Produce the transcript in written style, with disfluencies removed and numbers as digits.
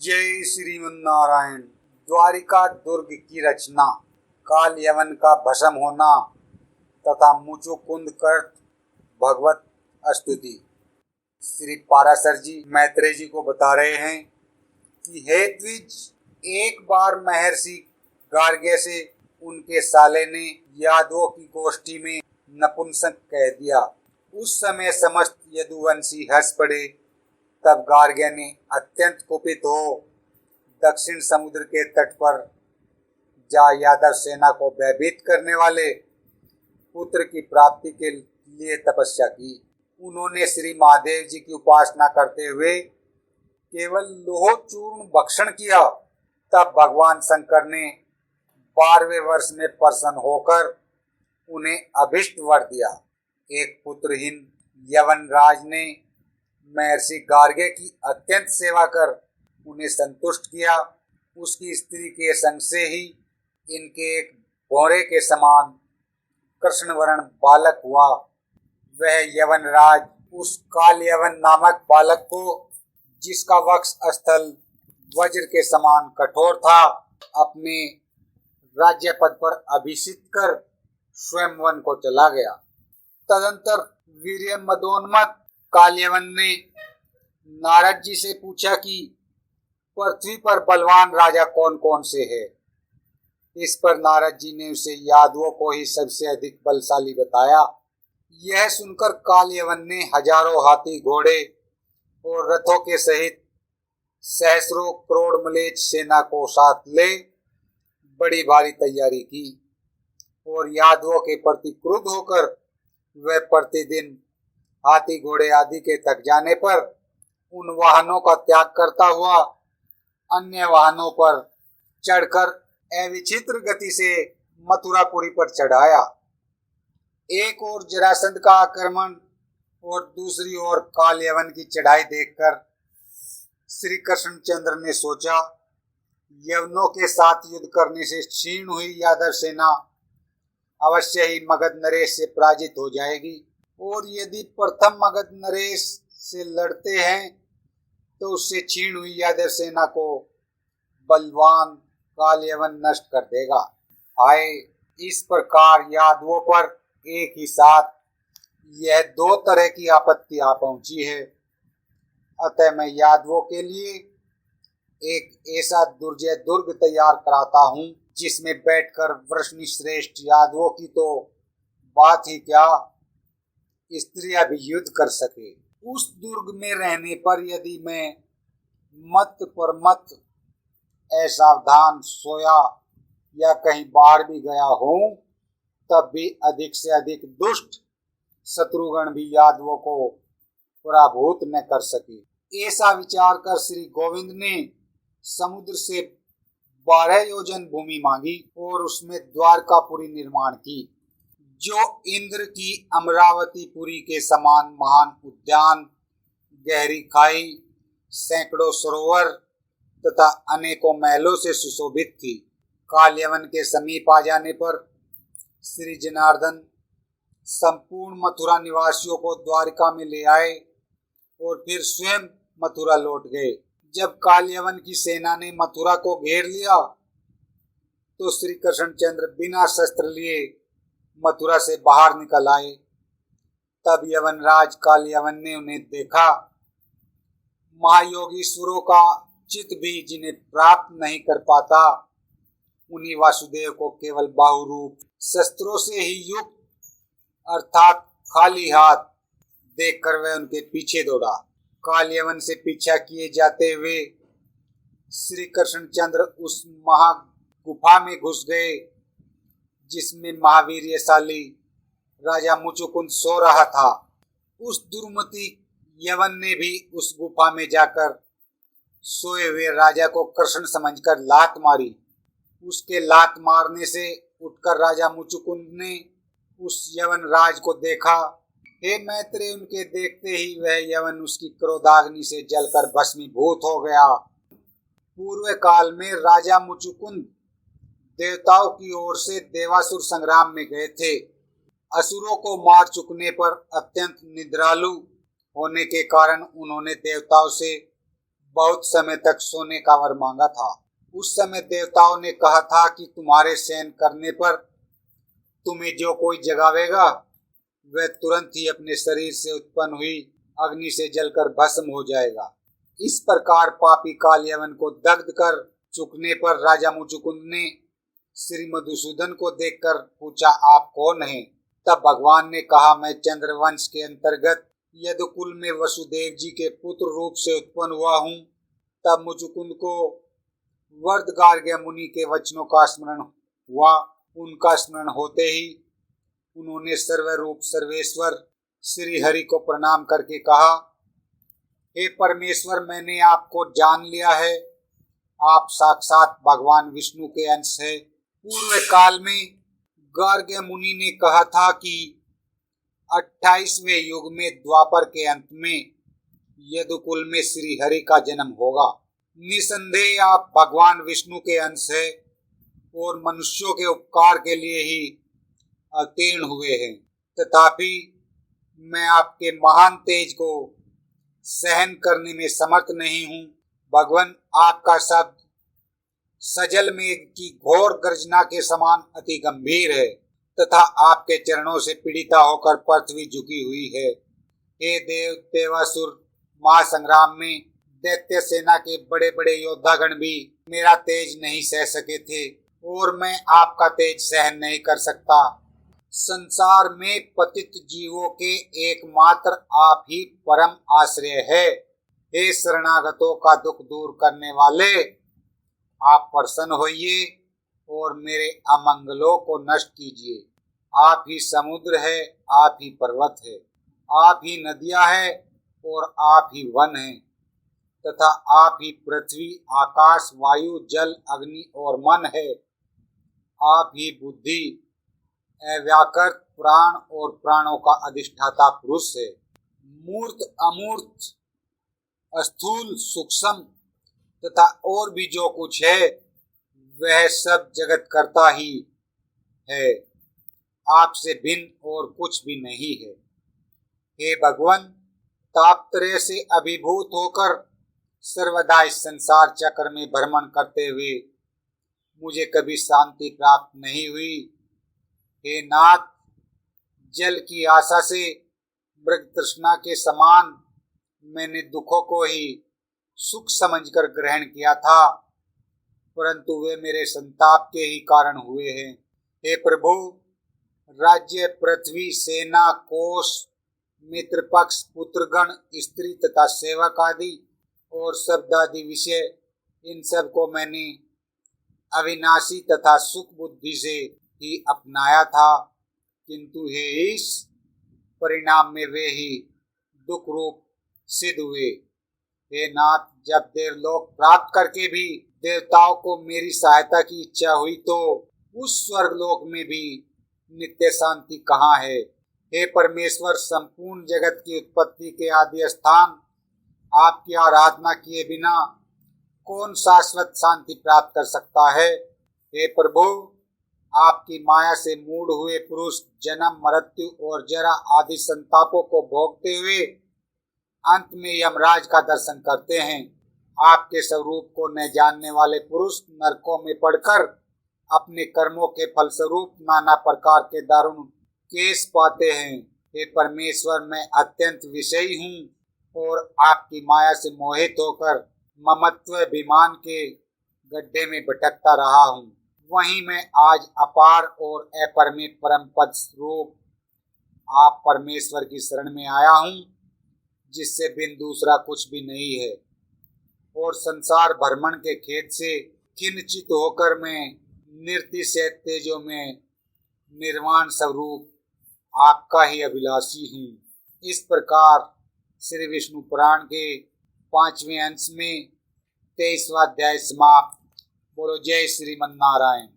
जय श्रीमन्नारायण। द्वारिका दुर्ग की रचना, काल यवन का भस्म होना तथा मुचुकुंद कर्त भगवत स्तुति। श्री पाराशर जी मैत्रेय जी को बता रहे हैं कि हे द्विज, एक बार महर्षि गार्ग्य से उनके साले ने यादवों की गोष्ठी में नपुंसक कह दिया। उस समय समस्त यदुवंशी हंस पड़े। तब गार्ग्य ने अत्यंत कुपित हो दक्षिण समुद्र के तट पर जा यादव सेना को भयभीत करने वाले पुत्र की प्राप्ति के लिए तपस्या की। उन्होंने श्री महादेव जी की उपासना करते हुए केवल लोह चूर्ण भक्षण किया। तब भगवान शंकर ने 12वें वर्ष में प्रसन्न होकर उन्हें अभिष्ट वर दिया। एक पुत्रहीन यवन राज ने महर्षि गार्ग्य की अत्यंत सेवा कर उन्हें संतुष्ट किया। उसकी स्त्री के संग से ही इनके एक भौरे के समान कृष्णवर्ण बालक हुआ। वह यवन राज उस काल यवन नामक बालक को, जिसका वक्ष स्थल वज्र के समान कठोर था, अपने राज्य पद पर अभिषिक्त कर स्वयं वन को चला गया। तदंतर वीर्य मदोन्मत्त काल्यवन ने नारद जी से पूछा कि पृथ्वी पर बलवान राजा कौन कौन से है। इस पर नारद जी ने उसे यादवों को ही सबसे अधिक बलशाली बताया। यह सुनकर काल्यवन ने हजारों हाथी घोड़े और रथों के सहित सहस्रों करोड़ मलेच्छ सेना को साथ ले बड़ी भारी तैयारी की और यादवों के प्रति क्रुद्ध होकर वह प्रतिदिन हाथी घोड़े आदि के थक जाने पर उन वाहनों का त्याग करता हुआ अन्य वाहनों पर चढ़कर अविचित्र गति से मथुरापुरी पर चढ़ाया। एक ओर जरासंध का आक्रमण और दूसरी ओर काल्यवन की चढ़ाई देखकर श्री कृष्णचंद्र ने सोचा, यवनों के साथ युद्ध करने से क्षीण हुई यादव सेना अवश्य ही मगध नरेश से पराजित हो जाएगी, और यदि प्रथम मगध नरेश से लड़ते हैं तो उससे क्षीण हुई यादव सेना को बलवान काल्यवन नष्ट कर देगा। आए, इस प्रकार यादवों पर एक ही साथ यह दो तरह की आपत्ति आ पहुंची है। अतः मैं यादवों के लिए एक ऐसा दुर्जय दुर्ग तैयार कराता हूँ जिसमें बैठकर वृष्णि श्रेष्ठ यादवों की तो बात ही क्या, स्त्रियां भी युद्ध कर सके। उस दुर्ग में रहने पर यदि मैं मत पर मत असावधान सोया या कहीं बाहर भी गया हूँ, तब भी अधिक से अधिक दुष्ट शत्रुगण भी यादवों को पराभूत न कर सके। ऐसा विचार कर श्री गोविंद ने समुद्र से 12 योजन भूमि मांगी और उसमें द्वारकापुरी निर्माण की, जो इंद्र की अमरावतीपुरी के समान महान उद्यान, गहरी खाई, सैकड़ों सरोवर तथा अनेकों महलों से सुशोभित थी। काल्यवन के समीप आ जाने पर श्री जनार्दन संपूर्ण मथुरा निवासियों को द्वारिका में ले आए और फिर स्वयं मथुरा लौट गए। जब काल्यवन की सेना ने मथुरा को घेर लिया तो श्री कृष्णचंद्र बिना शस्त्र लिए मथुरा से बाहर निकल आए। तब यवनराज काल्यवन ने उन्हें देखा। महायोगीश्वरों का चित भी जिन्हें प्राप्त नहीं कर पाता, उन्हीं वासुदेव को केवल बाहुरूप शस्त्रों से ही युक्त अर्थात खाली हाथ देखकर वह उनके पीछे दौड़ा। काल्यवन से पीछा किए जाते हुए श्री कृष्णचंद्र उस महा गुफा में घुस गए जिसमें महावीरशाली राजा मुचुकुंद सो रहा था। उस दुर्मति यवन ने भी उस गुफा में जाकर सोए हुए राजा को कृष्ण समझकर लात मारी। उसके लात मारने से उठकर राजा मुचुकुंद ने उस यवन राज को देखा। हे मैत्रेय, उनके देखते ही वह यवन उसकी क्रोधाग्नि से जलकर भस्मीभूत हो गया। पूर्व काल में राजा मुचुकुंद देवताओं की ओर से देवासुर संग्राम में गए थे। असुरों को मार चुकने पर अत्यंत निद्रालु होने के कारण उन्होंने देवताओं से बहुत समय तक सोने का वर मांगा था। उस समय देवताओं ने कहा था कि तुम्हारे शयन करने पर तुम्हें जो कोई जगावेगा वह तुरंत ही अपने शरीर से उत्पन्न हुई अग्नि से जलकर भस्म हो जाएगा। इस प्रकार पापी काल यवन को दग्ध कर चुकने पर राजा मुचुकुंद ने श्री मधुसूदन को देखकर पूछा, आप कौन हैं? तब भगवान ने कहा, मैं चंद्रवंश के अंतर्गत यदुकुल में वसुदेव जी के पुत्र रूप से उत्पन्न हुआ हूँ। तब मुचुकुंद को वर्द गार्ग्य मुनि के वचनों का स्मरण हुआ। उनका स्मरण होते ही उन्होंने सर्वरूप सर्वेश्वर श्री हरि को प्रणाम करके कहा, हे परमेश्वर, मैंने आपको जान लिया है। आप साक्षात भगवान विष्णु के अंश है। पूर्व काल में गार्ग्य मुनि ने कहा था कि 28वें युग में द्वापर के अंत में यदुकुल में श्री हरि का जन्म होगा। निसंदेह आप भगवान विष्णु के अंश है और मनुष्यों के उपकार के लिए ही अवतीर्ण हुए हैं। तथापि मैं आपके महान तेज को सहन करने में समर्थ नहीं हूँ। भगवान, आपका शब्द सजल मेघ की घोर गर्जना के समान अति गंभीर है तथा आपके चरणों से पीड़िता होकर पृथ्वी झुकी हुई है। हे देव देवासुर महासंग्राम में दैत्य सेना के बड़े बड़े योद्धागण भी मेरा तेज नहीं सह सके थे और मैं आपका तेज सहन नहीं कर सकता। संसार में पतित जीवों के एकमात्र आप ही परम आश्रय है। हे शरणागतों का दुख दूर करने वाले, आप प्रसन्न होइए और मेरे अमंगलों को नष्ट कीजिए। आप ही समुद्र है, आप ही पर्वत है, आप ही नदियां है और आप ही वन है तथा आप ही पृथ्वी, आकाश, वायु, जल, अग्नि और मन है। आप ही बुद्धि, अव्याकृत, प्राण और प्राणों का अधिष्ठाता पुरुष है। मूर्त, अमूर्त, स्थूल, सूक्ष्म तथा और भी जो कुछ है वह सब जगत करता ही है। आपसे भिन्न और कुछ भी नहीं है। हे भगवान, तापत्रय से अभिभूत होकर सर्वदा इस संसार चक्र में भ्रमण करते हुए मुझे कभी शांति प्राप्त नहीं हुई। हे नाथ, जल की आशा से मृग तृष्णा के समान मैंने दुखों को ही सुख समझकर ग्रहण किया था, परंतु वे मेरे संताप के ही कारण हुए हैं। हे प्रभु, राज्य, पृथ्वी, सेना, कोष, मित्र पक्ष, पुत्रगण, स्त्री तथा सेवक आदि और शब्द आदि विषय, इन सब को मैंने अविनाशी तथा सुख बुद्धि से ही अपनाया था, किंतु हे ईश, परिणाम में वे ही दुख रूप सिद्ध हुए। हे नाथ, जब देवलोक प्राप्त करके भी देवताओं को मेरी सहायता की इच्छा हुई तो उस स्वर्गलोक में भी नित्य शांति कहाँ है? हे परमेश्वर, संपूर्ण जगत की उत्पत्ति के आदि स्थान आपकी आराधना किए बिना कौन शाश्वत शांति प्राप्त कर सकता है? हे प्रभु, आपकी माया से मूढ़ हुए पुरुष जन्म, मृत्यु और जरा आदि संतापों को भोगते हुए अंत में यमराज का दर्शन करते हैं। आपके स्वरूप को न जानने वाले पुरुष नरकों में पड़कर अपने कर्मों के फलस्वरूप नाना प्रकार के दारुण केस पाते हैं। हे परमेश्वर, मैं अत्यंत विषयी हूँ और आपकी माया से मोहित होकर ममत्व अभिमान के गड्ढे में भटकता रहा हूँ। वहीं मैं आज अपार और अपरिमेय परम पद स्वरूप आप परमेश्वर की शरण में आया हूँ, जिससे बिन दूसरा कुछ भी नहीं है, और संसार भ्रमण के खेद से खिन्नचित होकर मैं निर्तिशय तेजों में निर्वाण स्वरूप आपका ही अभिलाषी हूँ। इस प्रकार श्री विष्णु पुराण के 5वें अंश में 23वां अध्याय समाप्त। बोलो जय श्रीमन नारायण।